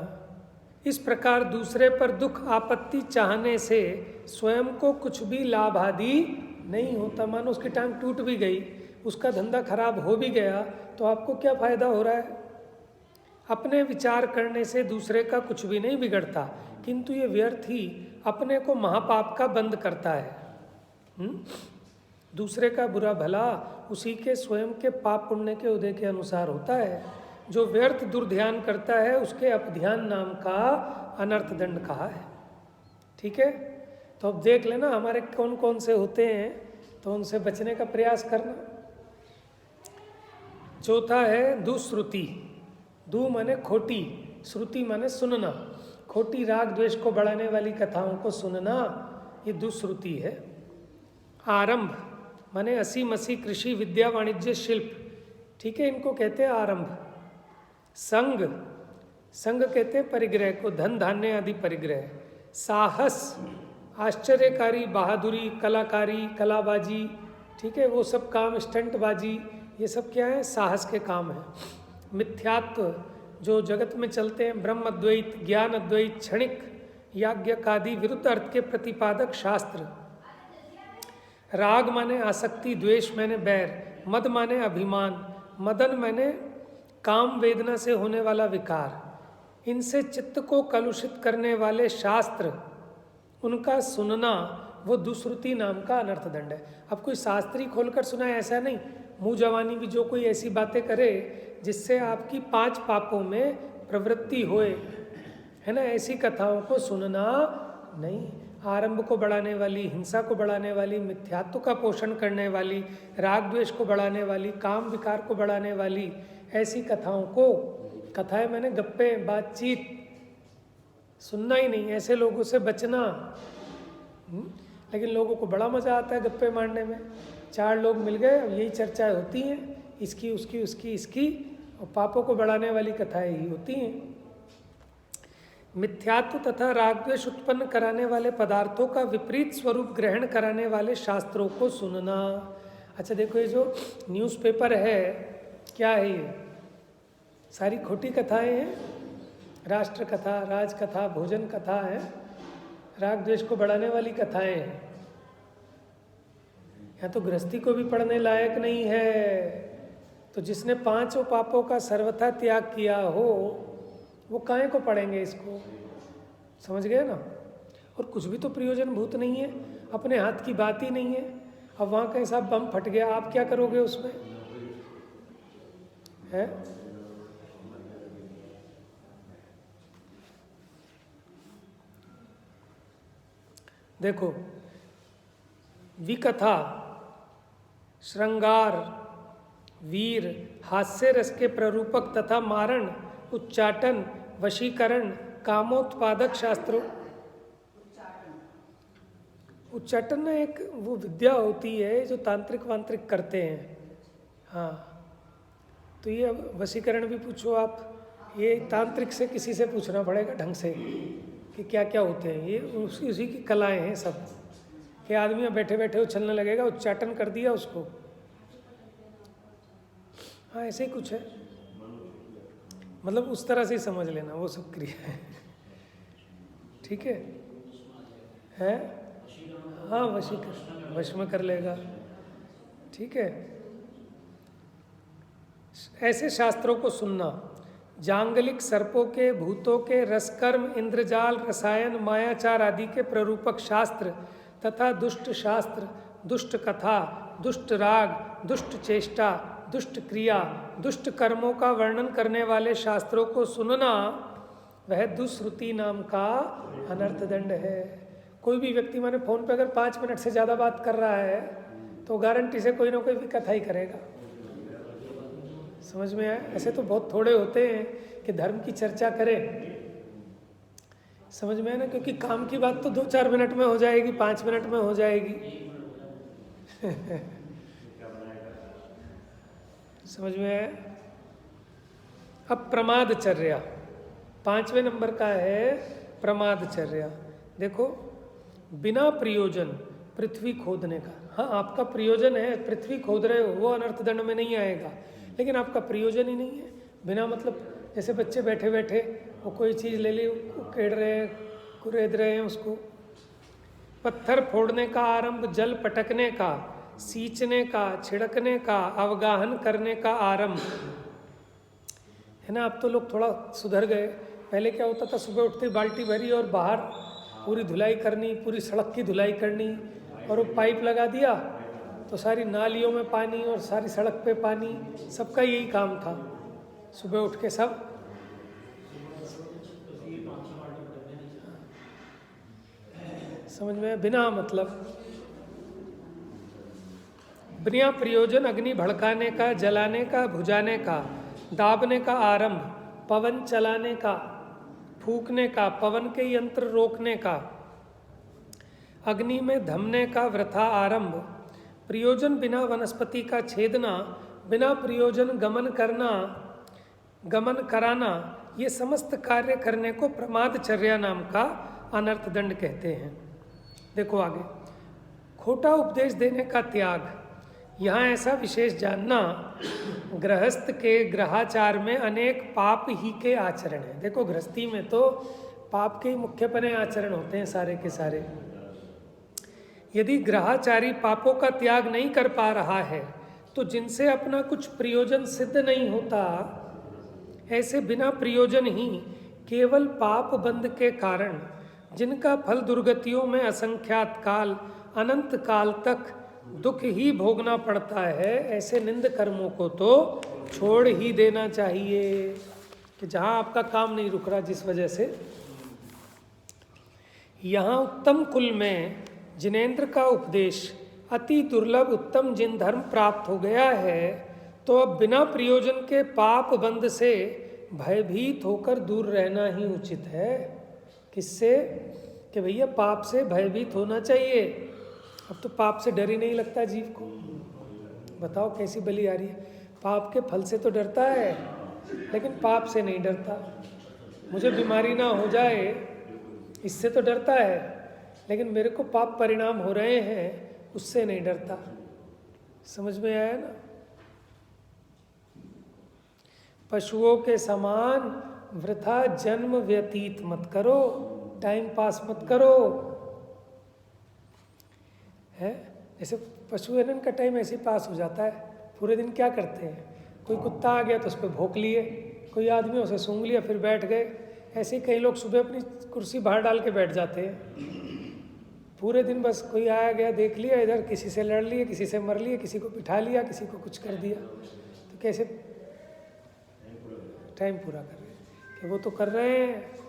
Speaker 1: इस प्रकार दूसरे पर दुख आपत्ति चाहने से स्वयं को कुछ भी लाभ आदि नहीं होता। मानो उसकी टांग टूट भी गई, उसका धंधा खराब हो भी गया, तो आपको क्या फायदा हो रहा है? अपने विचार करने से दूसरे का कुछ भी नहीं बिगड़ता, किंतु ये व्यर्थ ही अपने को महापाप का बंद करता है। दूसरे का बुरा भला उसी के स्वयं के पाप पुण्य के उदय के अनुसार होता है। जो व्यर्थ दुर्ध्यान करता है उसके अपध्यान नाम का अनर्थ दंड कहा है। ठीक है, तो अब देख लेना हमारे कौन कौन से होते हैं, तो उनसे बचने का प्रयास करना। चौथा है दुश्रुति। दु माने खोटी, श्रुति माने सुनना। खोटी राग द्वेष को बढ़ाने वाली कथाओं को सुनना, ये दुश्रुति है। आरंभ माने असी मसी कृषि विद्या वाणिज्य शिल्प, ठीक है, इनको कहते हैं आरंभ। संग, संग कहते हैं परिग्रह को, धन धान्य आदि परिग्रह। साहस, आश्चर्यकारी, बहादुरी, कलाकारी, कलाबाजी, ठीक है, वो सब काम, स्टंटबाजी, ये सब क्या है? साहस के काम है। मिथ्यात्व, जो जगत में चलते हैं, ब्रह्म अद्वैत, ज्ञान अद्वैत, क्षणिक, याज्ञकादि विरुद्ध अर्थ के प्रतिपादक शास्त्र। राग माने आसक्ति, द्वेष माने बैर, मद माने अभिमान, मदन माने काम वेदना से होने वाला विकार। इनसे चित्त को कलुषित करने वाले शास्त्र, उनका सुनना, वो दुश्रुति नाम का अनर्थ दंड है। अब कोई शास्त्री खोलकर सुनाए ऐसा नहीं, मुँह जवानी भी जो कोई ऐसी बातें करे जिससे आपकी 5 पापों में प्रवृत्ति होए, है ना, ऐसी कथाओं को सुनना नहीं। आरंभ को बढ़ाने वाली, हिंसा को बढ़ाने वाली, मिथ्यात्व का पोषण करने वाली, राग द्वेष को बढ़ाने वाली, काम विकार को बढ़ाने वाली ऐसी कथाओं को, कथाएं मैंने गप्पे, बातचीत सुनना ही नहीं, ऐसे लोगों से बचना। लेकिन लोगों को बड़ा मज़ा आता है गप्पे मारने में। 4 लोग मिल गए, अब यही चर्चाएं होती हैं, इसकी उसकी उसकी इसकी, और पापों को बढ़ाने वाली कथाएं ही होती हैं। मिथ्यात्व तथा राग द्वेष उत्पन्न कराने वाले पदार्थों का विपरीत स्वरूप ग्रहण कराने वाले शास्त्रों को सुनना। अच्छा देखो, ये जो न्यूज़पेपर है, क्या है ये? सारी खोटी कथाएं हैं। राष्ट्र कथा, राज कथा, भोजन कथा है, राग द्वेष को बढ़ाने वाली कथाएं हैं। या तो गृहस्थी को भी पढ़ने लायक नहीं है, तो जिसने 5 पापों का सर्वथा त्याग किया हो वो काहे को पढ़ेंगे इसको? समझ गए ना? और कुछ भी तो प्रयोजन भूत नहीं है, अपने हाथ की बात ही नहीं है। अब वहाँ कहीं साहब बम फट गया, आप क्या करोगे उसमें? है देखो, विकथा, श्रृंगार, वीर, हास्य रस के प्ररूपक तथा मारण, उच्चाटन, वशीकरण, कामोत्पादक शास्त्रों। उच्चाटन ना एक वो विद्या होती है जो तांत्रिक वांत्रिक करते हैं। हाँ, तो ये वशीकरण भी पूछो आप, ये तांत्रिक से किसी से पूछना पड़ेगा ढंग से कि क्या क्या होते हैं। ये उसी की कलाएं हैं सब, कि आदमी बैठे बैठे उछलने लगेगा, उच्चाटन कर दिया उसको। हाँ, ऐसे ही कुछ है, मतलब उस तरह से ही समझ लेना, वो सब क्रिया है। ठीक है, है? हाँ, वशीकरण, वश में कर लेगा। ठीक है, ऐसे शास्त्रों को सुनना, जांगलिक सर्पों के, भूतों के, रसकर्म, इंद्रजाल, रसायन, मायाचार आदि के प्ररूपक शास्त्र तथा दुष्ट शास्त्र, दुष्ट कथा, दुष्ट राग, दुष्ट चेष्टा, दुष्ट क्रिया, दुष्ट कर्मों का वर्णन करने वाले शास्त्रों को सुनना, वह दुश्रुति नाम का अनर्थ दंड है। कोई भी व्यक्ति माने फ़ोन पे अगर 5 मिनट से ज़्यादा बात कर रहा है तो गारंटी से कोई ना कोई भी कथा ही करेगा। समझ में आया? ऐसे तो बहुत थोड़े होते हैं कि धर्म की चर्चा करें। समझ में आया ना? क्योंकि काम की बात तो 2-4 मिनट में हो जाएगी, 5 मिनट में हो जाएगी। समझ में आया? अब प्रमादचर्या 5वें नंबर का है, प्रमादचर्या। देखो, बिना प्रयोजन पृथ्वी खोदने का। हाँ, आपका प्रयोजन है, पृथ्वी खोद रहे हो, वो अनर्थ दंड में नहीं आएगा, लेकिन आपका प्रयोजन ही नहीं है। बिना मतलब, जैसे बच्चे बैठे बैठे वो कोई चीज़ ले ली, उकेड़ रहे हैं, कुरेद रहे हैं उसको। पत्थर फोड़ने का आरंभ, जल पटकने का, सींचने का, छिड़कने का, अवगाहन करने का आरंभ है ना। अब तो लोग थोड़ा सुधर गए। पहले क्या होता था, सुबह उठते बाल्टी भरी और बाहर पूरी धुलाई करनी, पूरी सड़क की धुलाई करनी, और वो पाइप लगा दिया तो सारी नालियों में पानी और सारी सड़क पे पानी, सबका यही काम था। सुबह उठ के सब समझ में, बिना मतलब, बिना प्रयोजन अग्नि भड़काने का, जलाने का, बुझाने का, दाबने का आरंभ, पवन चलाने का, फूकने का, पवन के यंत्र रोकने का, अग्नि में धमने का वृथा आरंभ, प्रयोजन बिना वनस्पति का छेदना, बिना प्रयोजन गमन करना, गमन कराना, ये समस्त कार्य करने को प्रमादचर्या नाम का अनर्थ दंड कहते हैं। देखो आगे, खोटा उपदेश देने का त्याग। यहाँ ऐसा विशेष जानना, गृहस्थ के ग्रहाचार में अनेक पाप ही के आचरण हैं। देखो, गृहस्थी में तो पाप के ही मुख्यपने आचरण होते हैं सारे के सारे। यदि ग्रहाचारी पापों का त्याग नहीं कर पा रहा है तो जिनसे अपना कुछ प्रयोजन सिद्ध नहीं होता, ऐसे बिना प्रयोजन ही केवल पाप बंध के कारण जिनका फल दुर्गतियों में असंख्यात काल, अनंत काल तक दुख ही भोगना पड़ता है, ऐसे निंद कर्मों को तो छोड़ ही देना चाहिए। कि जहाँ आपका काम नहीं रुक रहा जिस वजह से। यहाँ उत्तम कुल में जिनेंद्र का उपदेश अति दुर्लभ उत्तम जिन धर्म प्राप्त हो गया है, तो अब बिना प्रयोजन के पाप बंध से भयभीत होकर दूर रहना ही उचित है। किससे? कि भैया पाप से भयभीत होना चाहिए। अब तो पाप से डर ही नहीं लगता जीव को। बताओ कैसी बलि आ रही है। पाप के फल से तो डरता है, लेकिन पाप से नहीं डरता। मुझे बीमारी ना हो जाए इससे तो डरता है, लेकिन मेरे को पाप परिणाम हो रहे हैं उससे नहीं डरता। समझ में आया ना? पशुओं के समान वृथा जन्म व्यतीत मत करो, टाइम पास मत करो। है जैसे पशु है ना, इनका टाइम ऐसे ही पास हो जाता है। पूरे दिन क्या करते हैं? कोई कुत्ता आ गया तो उस पर भौंक लिए, कोई आदमी उसे सूंघ लिया, फिर बैठ गए। ऐसे ही कई लोग सुबह अपनी कुर्सी बाहर डाल के बैठ जाते हैं। पूरे दिन बस कोई आया गया देख लिया, इधर किसी से लड़ लिए, किसी से मर लिए, किसी को बिठा लिया, किसी को कुछ कर दिया। तो कैसे टाइम पूरा कर रहे हैं? कि वो तो कर रहे हैं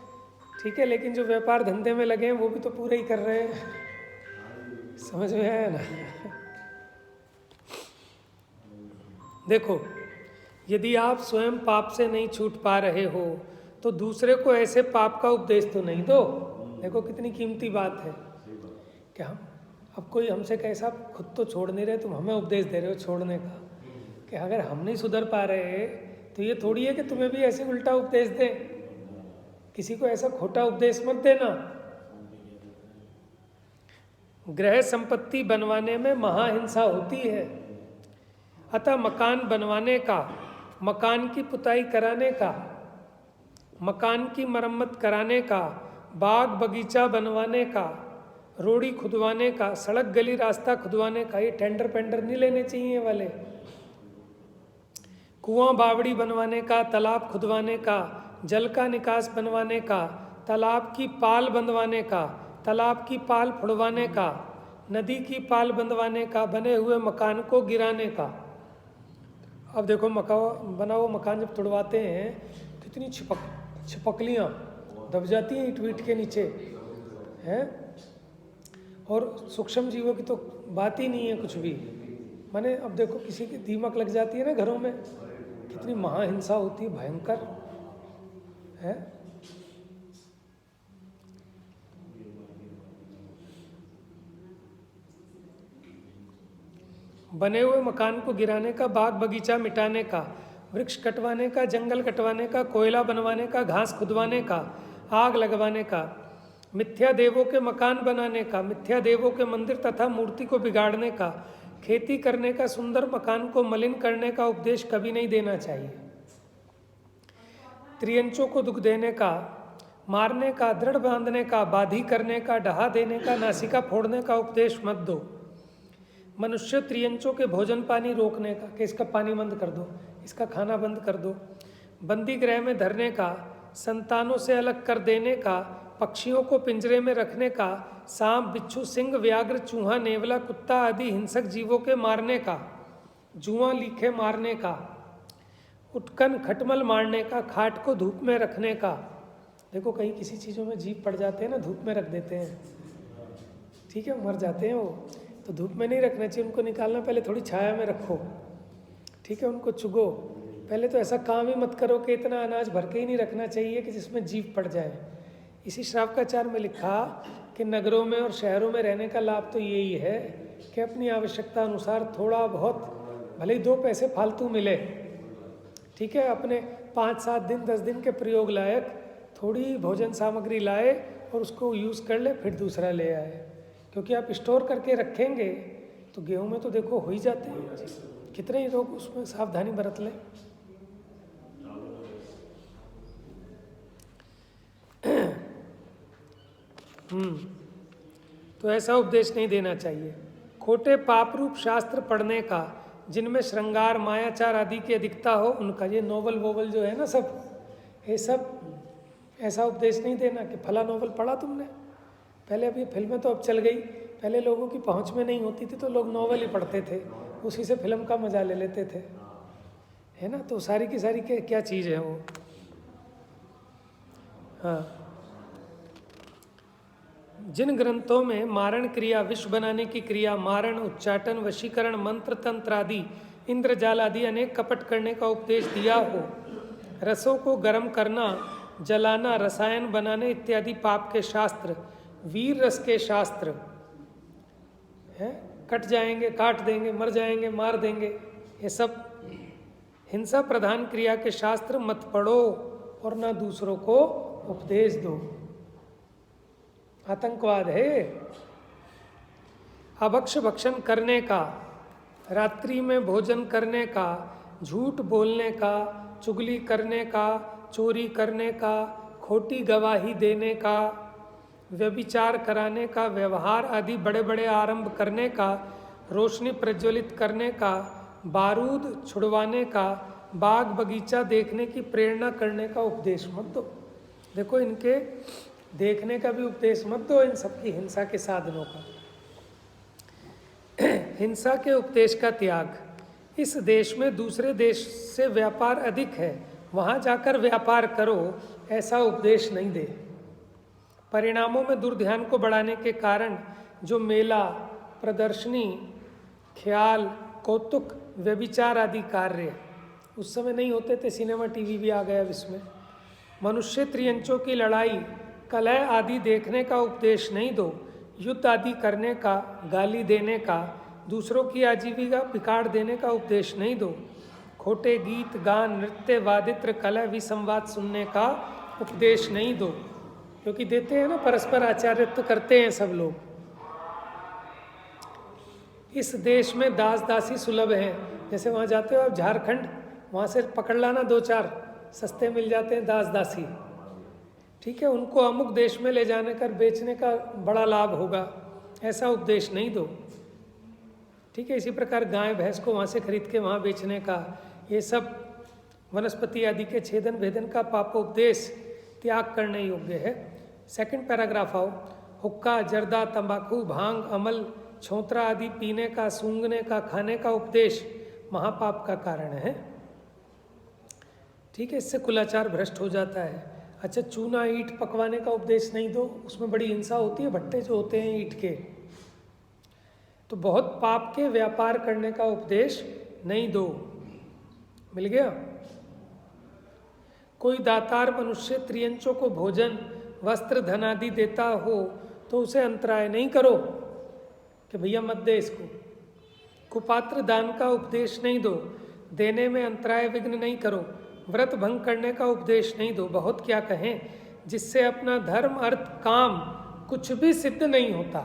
Speaker 1: ठीक है, लेकिन जो व्यापार धंधे में लगे हैं वो भी तो पूरे ही कर रहे हैं। समझ में आया ना? देखो, यदि आप स्वयं पाप से नहीं छूट पा रहे हो तो दूसरे को ऐसे पाप का उपदेश तो नहीं दो। देखो कितनी कीमती बात है कि हम, अब कोई हमसे कैसा, खुद तो छोड़ नहीं रहे, तुम हमें उपदेश दे रहे हो छोड़ने का, कि अगर हम नहीं सुधर पा रहे तो ये थोड़ी है कि तुम्हें भी ऐसे उल्टा उपदेश दें। किसी को ऐसा खोटा उपदेश मत देना। गृह संपत्ति बनवाने में महाहिंसा होती है, अतः मकान बनवाने का, मकान की पुताई कराने का, मकान की मरम्मत कराने का, बाग बगीचा बनवाने का, रोड़ी खुदवाने का, सड़क गली रास्ता खुदवाने का, ये टेंडर पेंडर नहीं लेने चाहिए वाले। कुआं बावड़ी बनवाने का, तालाब खुदवाने का, जल का निकास बनवाने का, तालाब की पाल बंधवाने का, तालाब की पाल फुड़वाने का, नदी की पाल बंधवाने का, बने हुए मकान को गिराने का। अब देखो बना हुआ मकान जब तुड़वाते हैं तो इतनी छिपकलियाँ दब जाती हैं ईंट वीट के नीचे हैं, और सूक्ष्म जीवों की तो बात ही नहीं है कुछ भी। माने अब देखो किसी की दीमक लग जाती है ना घरों में, कितनी महाहिंसा होती है, भयंकर है। बने हुए मकान को गिराने का, बाग बगीचा मिटाने का, वृक्ष कटवाने का, जंगल कटवाने का, कोयला बनवाने का, घास खुदवाने का, आग लगवाने का, मिथ्या देवों के मकान बनाने का, मिथ्या देवों के मंदिर तथा मूर्ति को बिगाड़ने का, खेती करने का, सुंदर मकान को मलिन करने का उपदेश कभी नहीं देना चाहिए। त्रियंचों को दुख देने का, मारने का, दृढ़ बांधने का, बाधी करने का, डहा देने का, नासिका फोड़ने का उपदेश मत दो। मनुष्य त्रियंचों के भोजन पानी रोकने का, कि इसका पानी बंद कर दो, इसका खाना बंद कर दो, बंदी गृह में धरने का, संतानों से अलग कर देने का, पक्षियों को पिंजरे में रखने का, सांप बिच्छू सिंह व्याघ्र चूहा नेवला कुत्ता आदि हिंसक जीवों के मारने का, जुआ लीखे मारने का, उटकन खटमल मारने का, खाट को धूप में रखने का। देखो कहीं किसी चीज़ों में जीव पड़ जाते हैं ना, धूप में रख देते हैं, ठीक है, मर जाते हैं वो, तो धूप में नहीं रखना चाहिए, उनको निकालना, पहले थोड़ी छाया में रखो, ठीक है, उनको चुगो। पहले तो ऐसा काम ही मत करो कि इतना अनाज भर के ही नहीं रखना चाहिए कि जिसमें जीव पड़ जाए। इसी श्रावकाचार में लिखा कि नगरों में और शहरों में रहने का लाभ तो यही है कि अपनी आवश्यकता अनुसार थोड़ा बहुत, भले ही 2 पैसे फालतू मिले, ठीक है, अपने 5-7 दिन 10 दिन के प्रयोग लायक थोड़ी भोजन सामग्री लाए और उसको यूज़ कर ले, फिर दूसरा ले आए। क्योंकि आप स्टोर करके रखेंगे तो गेहूं में तो देखो हो ही जाते हैं, कितने ही लोग उसमें सावधानी बरत लें। तो ऐसा उपदेश नहीं देना चाहिए। खोटे पाप रूप शास्त्र पढ़ने का, जिनमें श्रृंगार मायाचार आदि की अधिकता हो, उनका, ये नोवेल वोवल जो है ना सब, ये सब ऐसा उपदेश नहीं देना कि फला नोवेल पढ़ा तुमने। पहले अभी फिल्में तो अब चल गई, पहले लोगों की पहुंच में नहीं होती थी तो लोग नोवेल ही पढ़ते थे, उसी से फिल्म का मजा ले लेते थे, है ना। तो सारी की सारी क्या चीज़ है वो। हाँ, जिन ग्रंथों में मारण क्रिया, विष बनाने की क्रिया, मारण, उच्चाटन, वशीकरण, मंत्र तंत्र आदि, इंद्रजाल आदि अनेक कपट करने का उपदेश दिया हो, रसों को गर्म करना, जलाना, रसायन बनाने इत्यादि पाप के शास्त्र, वीर रस के शास्त्र हैं, कट जाएंगे, काट देंगे, मर जाएंगे, मार देंगे, ये सब हिंसा प्रधान क्रिया के शास्त्र मत पढ़ो और ना दूसरों को उपदेश दो। आतंकवाद है। अभक्ष भक्षण करने का, रात्रि में भोजन करने का, झूठ बोलने का, चुगली करने का, चोरी करने का, खोटी गवाही देने का, व्यभिचार कराने का, व्यवहार आदि बड़े बड़े आरंभ करने का, रोशनी प्रज्वलित करने का, बारूद छुड़वाने का, बाग बगीचा देखने की प्रेरणा करने का उपदेश मत दो। देखो इनके देखने का भी उपदेश मत दो, इन सबकी हिंसा के साधनों का। हिंसा के उपदेश का त्याग। इस देश में दूसरे देश से व्यापार अधिक है, वहाँ जाकर व्यापार करो, ऐसा उपदेश नहीं दे। परिणामों में दुर्ध्यान को बढ़ाने के कारण जो मेला, प्रदर्शनी, ख्याल, कौतुक, व्यभिचार आदि कार्य उस समय नहीं होते थे, सिनेमा टीवी भी आ गया विश्व में। मनुष्य त्रियंचों की लड़ाई, कलह आदि देखने का उपदेश नहीं दो, युद्ध आदि करने का, गाली देने का, दूसरों की आजीविका बिगाड़ देने का उपदेश नहीं दो, खोटे गीत, गान, नृत्य, वादित्र, कलह, विसंवाद सुनने का उपदेश नहीं दो, क्योंकि देते हैं ना, परस्पर आचार्यत्व करते हैं सब लोग। इस देश में दास दासी सुलभ हैं। जैसे वहाँ जाते हो आप झारखंड, वहाँ से पकड़ लाना 2-4 सस्ते मिल जाते हैं दास दासी, ठीक है, उनको अमुक देश में ले जाने कर बेचने का बड़ा लाभ होगा, ऐसा उपदेश नहीं दो, ठीक है। इसी प्रकार गाय भैंस को वहाँ से खरीद के वहाँ बेचने का, ये सब वनस्पति आदि के छेदन भेदन का पापोपदेश त्याग करने योग्य है। सेकंड पैराग्राफ आओ। हुक्का, जर्दा, तंबाकू, भांग, अमल, छोंतरा आदि पीने का, सूंघने का, खाने का उपदेश महापाप का कारण है, ठीक है, इससे कुलाचार भ्रष्ट हो जाता है। अच्छा, चूना ईंट पकवाने का उपदेश नहीं दो, उसमें बड़ी हिंसा होती है, भट्टे जो होते हैं ईंट के, तो बहुत पाप के व्यापार करने का उपदेश नहीं दो। मिल गया। कोई दातार मनुष्य त्रियंचों को भोजन, वस्त्र, धन आदि देता हो तो उसे अंतराय नहीं करो कि भैया मत दे इसको। कुपात्र दान का उपदेश नहीं दो, देने में अंतराय विघ्न नहीं करो। व्रत भंग करने का उपदेश नहीं दो, बहुत क्या कहें, जिससे अपना धर्म, अर्थ, काम कुछ भी सिद्ध नहीं होता,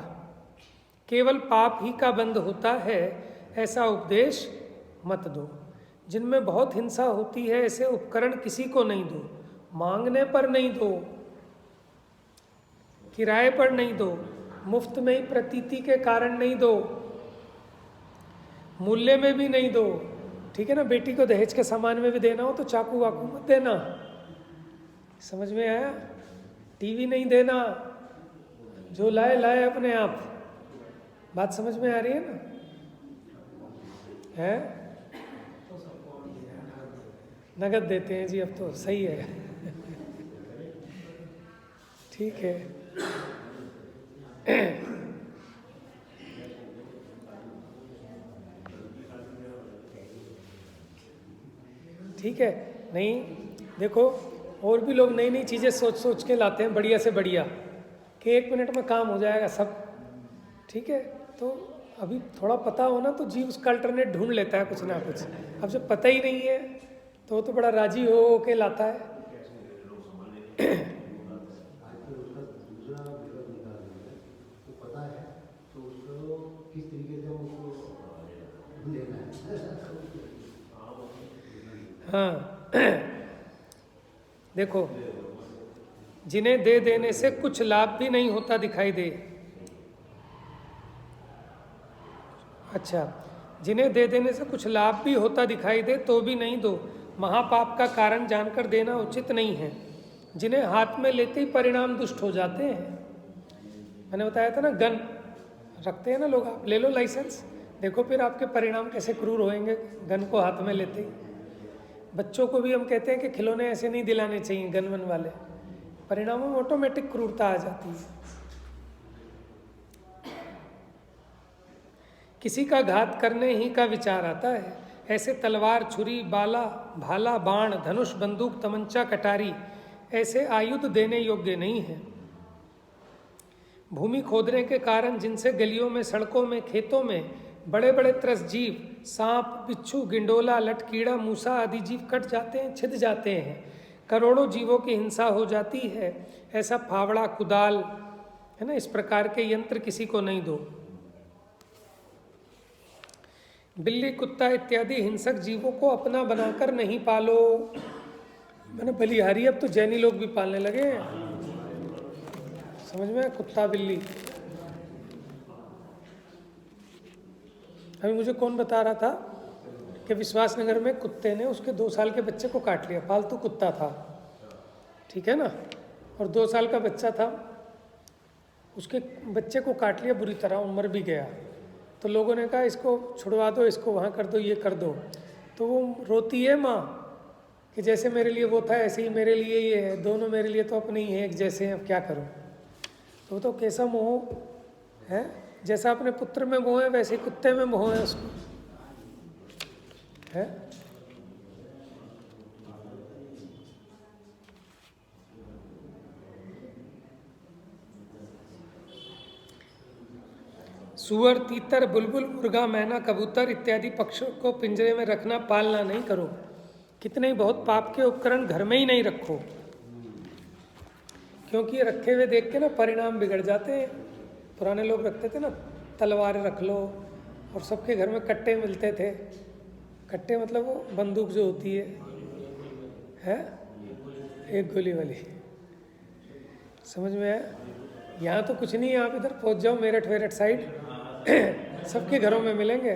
Speaker 1: केवल पाप ही का बंध होता है, ऐसा उपदेश मत दो। जिनमें बहुत हिंसा होती है ऐसे उपकरण किसी को नहीं दो, मांगने पर नहीं दो, किराए पर नहीं दो, मुफ्त में ही प्रतीति के कारण नहीं दो, मूल्य में भी नहीं दो, ठीक है ना। बेटी को दहेज के सामान में भी देना हो तो चाकू वाकू मत देना, समझ में आया। टीवी नहीं देना, जो लाए लाए अपने आप। बात समझ में आ रही है ना, है? नगद देते हैं जी अब तो, सही है, ठीक है। ठीक है, नहीं देखो, और भी लोग नई नई चीज़ें सोच सोच के लाते हैं, बढ़िया से बढ़िया, कि 1 मिनट में काम हो जाएगा सब, ठीक है। तो अभी थोड़ा पता हो ना तो जीव उसका अल्टरनेट ढूंढ लेता है कुछ ना कुछ। अब जब पता ही नहीं है तो वो तो बड़ा राजी हो के लाता है। हाँ, देखो, जिन्हें दे देने से कुछ लाभ भी नहीं होता दिखाई दे, अच्छा, जिन्हें दे देने से कुछ लाभ भी होता दिखाई दे तो भी नहीं दो, महापाप का कारण जानकर देना उचित नहीं है। जिन्हें हाथ में लेते ही परिणाम दुष्ट हो जाते हैं, मैंने बताया था ना, गन रखते हैं ना लोग, आप ले लो लाइसेंस, देखो फिर आपके परिणाम कैसे क्रूर होंगे गन को हाथ में लेते ही। बच्चों को भी हम कहते हैं कि खिलौने ऐसे नहीं दिलाने चाहिए गन वन वाले, परिणामों में ऑटोमेटिक क्रूरता आ जाती है। किसी का घात करने ही का विचार आता है, ऐसे तलवार, छुरी, बाला, भाला, बाण, धनुष, बंदूक, तमंचा, कटारी ऐसे आयुध देने योग्य नहीं है। भूमि खोदने के कारण जिनसे गलियों में, सड़कों में, खेतों में बड़े बड़े त्रसजीव, सांप, बिच्छू, गिंडोला, लटकीड़ा, मूसा आदि जीव कट जाते हैं, छिद जाते हैं, करोड़ों जीवों की हिंसा हो जाती है, ऐसा फावड़ा, कुदाल, है ना, इस प्रकार के यंत्र किसी को नहीं दो। बिल्ली, कुत्ता इत्यादि हिंसक जीवों को अपना बनाकर नहीं पालो। मैंने बलिहारी अब तो जैनी लोग भी पालने लगे हैं, समझ में, कुत्ता बिल्ली। अभी मुझे कौन बता रहा था कि विश्वासनगर में कुत्ते ने उसके 2 साल के बच्चे को काट लिया, पालतू कुत्ता था, ठीक है ना, और 2 साल का बच्चा था, उसके बच्चे को काट लिया बुरी तरह, वो मर भी गया। तो लोगों ने कहा इसको छुड़वा दो, इसको वहाँ कर दो, ये कर दो। तो वो रोती है माँ कि जैसे मेरे लिए वो था ऐसे ही मेरे लिए ये है, दोनों मेरे लिए तो अपने ही हैं, एक जैसे हैं, अब क्या करूँ। तो कैसा मोह है, जैसा अपने पुत्र में मोह है वैसे कुत्ते में मोह है उसको, है। सुअर, तीतर, बुलबुल, मुर्गा, मैना, कबूतर इत्यादि पक्षियों को पिंजरे में रखना, पालना नहीं करो। कितने ही बहुत पाप के उपकरण घर में ही नहीं रखो, क्योंकि ये रखे हुए देख के ना परिणाम बिगड़ जाते हैं। पुराने लोग रखते थे ना, तलवारें रख लो, और सबके घर में कट्टे मिलते थे। कट्टे मतलब वो बंदूक जो होती है एक गोली वाली, समझ में आया। यहाँ तो कुछ नहीं है, आप इधर पहुँच जाओ मेरठ वेरठ साइड, सबके घरों में मिलेंगे,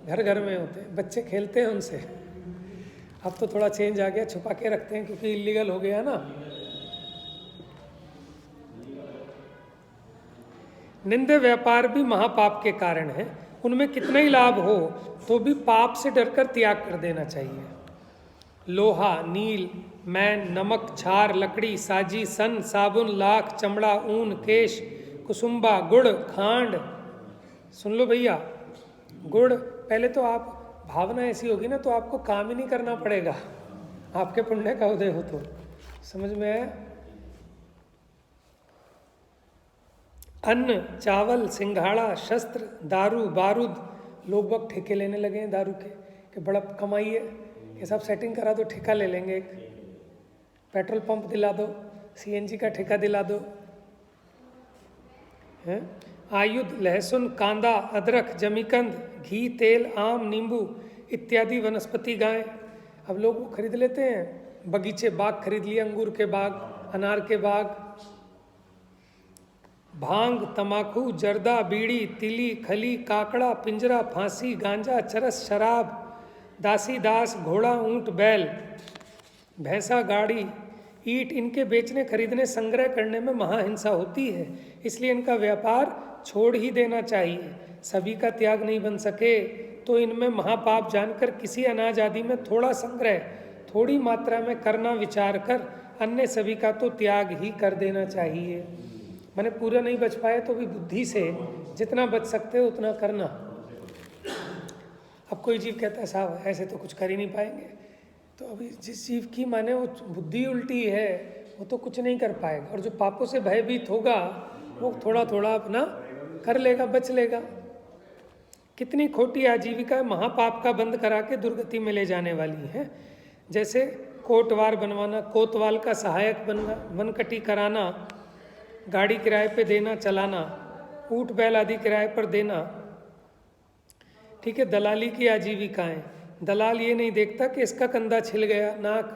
Speaker 1: घर घर में होते हैं, बच्चे खेलते हैं उनसे। अब तो थोड़ा चेंज आ गया, छुपा के रखते हैं क्योंकि इलीगल हो गया ना। निंदे व्यापार भी महापाप के कारण है, उनमें कितना ही लाभ हो तो भी पाप से डरकर त्याग कर देना चाहिए। लोहा, नील, मैन, नमक, छार, लकड़ी, साजी, सन, साबुन, लाख, चमड़ा, ऊन, केश, कुसुम्बा, गुड़, खांड। सुन लो भैया, गुड़, पहले तो आप भावना ऐसी होगी ना तो आपको काम ही नहीं करना पड़ेगा, आपके पुण्य का उदय हो तो, समझ में आया। अन्न, चावल, सिंघाड़ा, शस्त्र, दारू, बारूद, लोग वक्त ठेके लेने लगे हैं दारू के, कि बड़ा कमाई है, ये सब सेटिंग करा दो, ठेका ले लेंगे, एक पेट्रोल पंप दिला दो, सीएनजी का ठेका दिला दो, हैं। आयुध, लहसुन, कांदा, अदरक, जमीकंद, घी, तेल, आम, नींबू इत्यादि वनस्पति गाय। अब लोग वो खरीद लेते हैं, बगीचे, बाग खरीद लिए, अंगूर के बाग, अनार के बाग। भांग, तमाकू, जर्दा, बीड़ी, तिली, खली, काकड़ा, पिंजरा, फांसी, गांजा, चरस, शराब, दासी दास, घोड़ा, ऊंट, बैल, भैंसा, गाड़ी, ईंट, इनके बेचने, खरीदने, संग्रह करने में महाहिंसा होती है, इसलिए इनका व्यापार छोड़ ही देना चाहिए। सभी का त्याग नहीं बन सके तो इनमें महापाप जानकर किसी अनाज आदि में थोड़ा संग्रह, थोड़ी मात्रा में करना विचार कर अन्य सभी का तो त्याग ही कर देना चाहिए। मैंने पूरा नहीं बच पाए तो भी बुद्धि से जितना बच सकते हो उतना करना। अब कोई जीव कहता है साहब ऐसे तो कुछ कर ही नहीं पाएंगे, तो अभी जिस जीव की माने वो बुद्धि उल्टी है वो तो कुछ नहीं कर पाएगा, और जो पापों से भयभीत होगा वो थोड़ा थोड़ा अपना कर लेगा, बच लेगा। कितनी खोटी आजीविका महापाप का बंद करा के दुर्गति में ले जाने वाली है। जैसे कोटवार बनवाना, कोतवाल का सहायक बनना, वनकटी कराना, गाड़ी किराए पे देना चलाना, ऊँट बैल आदि किराए पर देना, ठीक है। दलाली की आजीविकाएं, दलाल ये नहीं देखता कि इसका कंधा छिल गया, नाक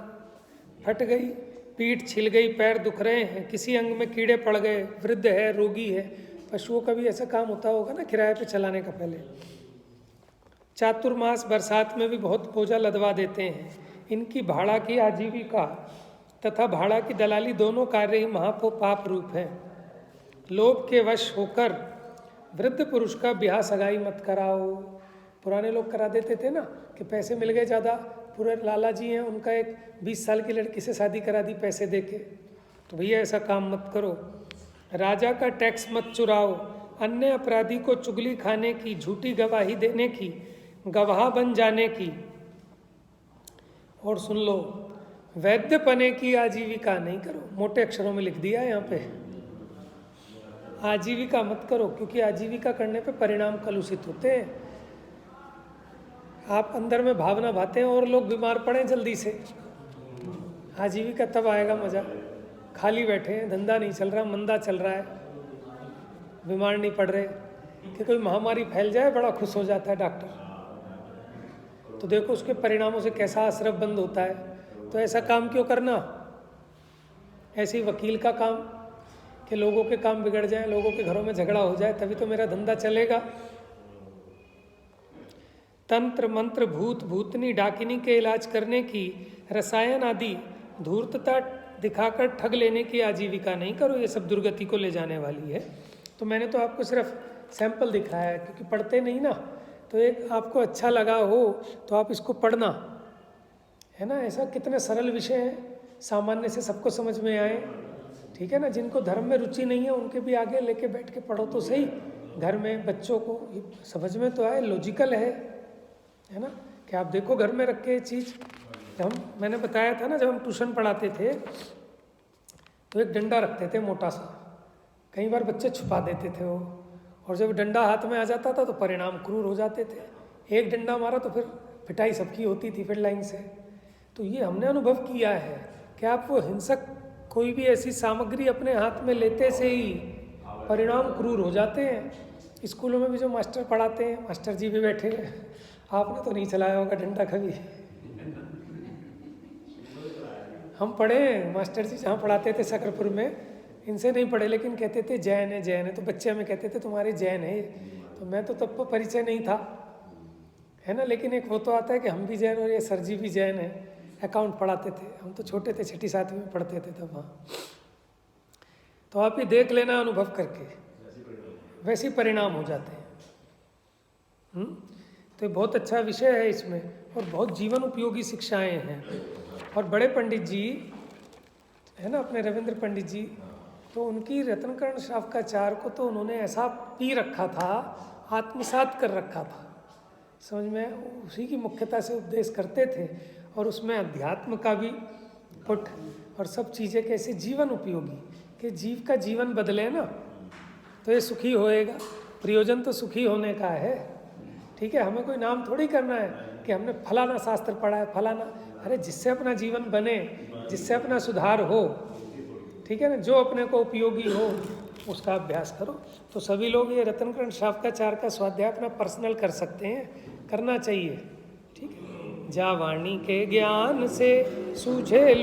Speaker 1: फट गई, पीठ छिल गई, पैर दुख रहे हैं, किसी अंग में कीड़े पड़ गए, वृद्ध है, रोगी है। पशुओं का भी ऐसा काम होता होगा ना किराए पे चलाने का। पहले चातुर्मास बरसात में भी बहुत बोझा लदवा देते हैं। इनकी भाड़ा की आजीविका तथा भाड़ा की दलाली दोनों कार्य ही महापाप रूप हैं। लोभ के वश होकर वृद्ध पुरुष का ब्याह सगाई मत कराओ। पुराने लोग करा देते थे ना कि पैसे मिल गए ज़्यादा, पूरे लाला जी हैं उनका एक 20 साल की लड़की से शादी करा दी पैसे देके, तो भैया ऐसा काम मत करो। राजा का टैक्स मत चुराओ। अन्य अपराधी को चुगली खाने की, झूठी गवाही देने की, गवाह बन जाने की, और सुन लो वैद्य पने की आजीविका नहीं करो। मोटे अक्षरों में लिख दिया है यहाँ पे, आजीविका मत करो, क्योंकि आजीविका करने पे परिणाम कलुषित होते हैं। आप अंदर में भावना भाते हैं और लोग बीमार पड़े जल्दी से। आजीविका तब आएगा मज़ा, खाली बैठे हैं, धंधा नहीं चल रहा, मंदा चल रहा है, बीमार नहीं पड़ रहे, कि कोई महामारी फैल जाए बड़ा खुश हो जाता है डॉक्टर। तो देखो उसके परिणामों से कैसा असर बंद होता है। तो ऐसा काम क्यों करना? ऐसे ही वकील का काम कि लोगों के काम बिगड़ जाए, लोगों के घरों में झगड़ा हो जाए, तभी तो मेरा धंधा चलेगा। तंत्र मंत्र, भूत भूतनी, डाकिनी के इलाज करने की, रसायन आदि धूर्तता दिखाकर ठग लेने की आजीविका नहीं करो। ये सब दुर्गति को ले जाने वाली है। तो मैंने तो आपको सिर्फ सैंपल दिखाया है, क्योंकि पढ़ते नहीं ना, तो एक आपको अच्छा लगा हो तो आप इसको पढ़ना, है ना। ऐसा कितने सरल विषय हैं, सामान्य से सबको समझ में आए, ठीक है ना। जिनको धर्म में रुचि नहीं है उनके भी आगे लेके बैठ के पढ़ो तो सही, घर में बच्चों को ये समझ में तो आए, लॉजिकल है ना, कि आप देखो घर में रख के ये चीज़। मैंने बताया था ना, जब हम ट्यूशन पढ़ाते थे तो एक डंडा रखते थे मोटा सा, कई बार बच्चे छुपा देते थे वो, और जब डंडा हाथ में आ जाता था तो परिणाम क्रूर हो जाते थे। एक डंडा मारा तो फिर पिटाई सबकी होती थी फिर लाइन से। तो ये हमने अनुभव किया है कि आप वो हिंसक कोई भी ऐसी सामग्री अपने हाथ में लेते से ही परिणाम क्रूर हो जाते हैं। स्कूलों में भी जो मास्टर पढ़ाते हैं, मास्टर जी भी बैठे हैं, आपने तो नहीं चलाया होगा डंडा कभी। हम पढ़े, मास्टर जी जहाँ पढ़ाते थे सकरपुर में, इनसे नहीं पढ़े, लेकिन कहते थे जैन है जैन है, तो बच्चे हमें कहते थे तुम्हारे जैन है। तो मैं तो तब परिचय नहीं था, है ना, लेकिन एक वो तो आता है कि हम भी जैन और ये सर जी भी जैन है। अकाउंट पढ़ाते थे, हम तो छोटे थे, 6ठी 7वीं में पढ़ते थे तब वहाँ। तो आप ही देख लेना अनुभव करके, वैसे ही परिणाम हो जाते हैं। तो ये बहुत अच्छा विषय है इसमें, और बहुत जीवन उपयोगी शिक्षाएं हैं। और बड़े पंडित जी है ना, अपने रविंद्र पंडित जी, तो उनकी रत्नकर्ण शावकाचार्य को तो उन्होंने ऐसा पी रखा था, आत्मसात कर रखा था, समझ में, उसी की मुख्यता से उपदेश करते थे। और उसमें अध्यात्म का भी पुट और सब चीज़ें कैसे जीवन उपयोगी, कि जीव का जीवन बदले ना तो ये सुखी होएगा। प्रयोजन तो सुखी होने का है, ठीक है। हमें कोई नाम थोड़ी करना है कि हमने फलाना शास्त्र पढ़ा है, फलाना, अरे जिससे अपना जीवन बने, जिससे अपना सुधार हो, ठीक है ना, जो अपने को उपयोगी हो उसका अभ्यास करो। तो सभी लोग ये रत्नकर्ण शावकाचार्य का स्वाध्याय अपना पर्सनल कर सकते हैं, करना चाहिए, ठीक है। जा वाणी के ज्ञान से सूझे